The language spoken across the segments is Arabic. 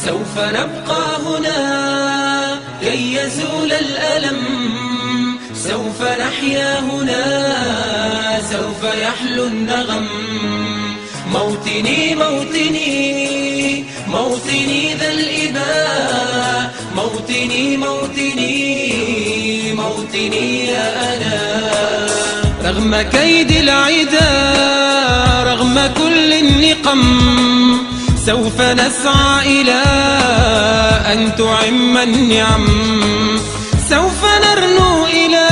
سوف نبقى هنا كي يزول الألم، سوف نحيا هنا، سوف يحلو النغم. موطني موطني موطني ذا الإباء، موطني موطني موطني يا أنا. رغم كيد العدا، رغم كل النقم، سوف نسعى إلى أن تعم النعم. سوف نرنو إلى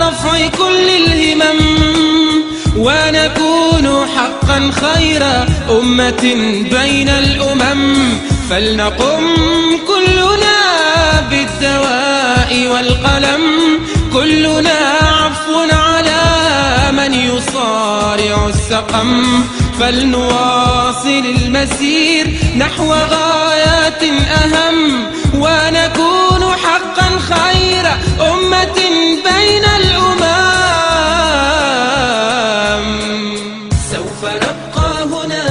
رفع كل الهمم، ونكون حقا خير أمة بين الأمم. فلنقم كلنا بالدواء والقلم، كلنا عفو على من يصارع السقم. فلنواصل المسير نحو غايات أهم، ونكون حقا خير أمة بين الأمم. سوف نبقى هنا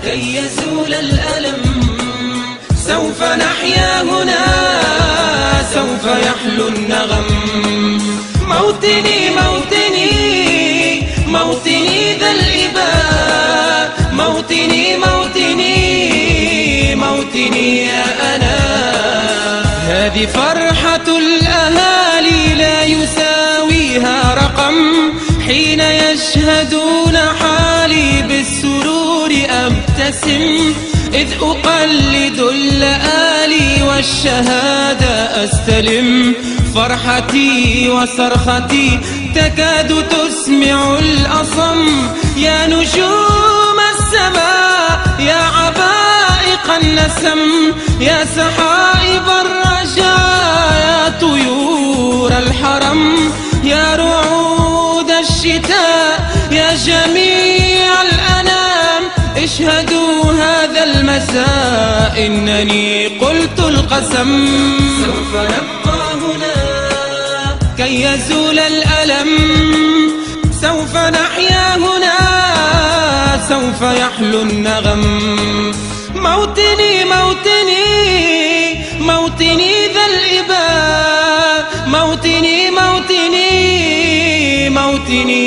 كي يزول الألم، سوف نحيا هنا، سوف يحلو النغم. موطني موطني موطني ذا الإباء، موطني موطني موطني يا أنا. هذه فرحة الأهالي لا يساويها رقم، حين يشهدون حالي بالسرور أبتسم، إذ أقلد اللآلي والشهادة أستلم. فرحتي وصرختي تكاد تسمع الأصم، يا نجوم السماء، يا عبائق النسم، يا سحائب الرجاء، يا طيور الحرم، يا رعود الشتاء، يا جميع الأنام. اشهدوا هذا المساء إنني قلت القسم. سوف نبقى هنا كي يزول الألم، سوف نحيا هنا، سوف يحلو النغم. موطني موطني موطني ذا الإباء، موطني موطني موطني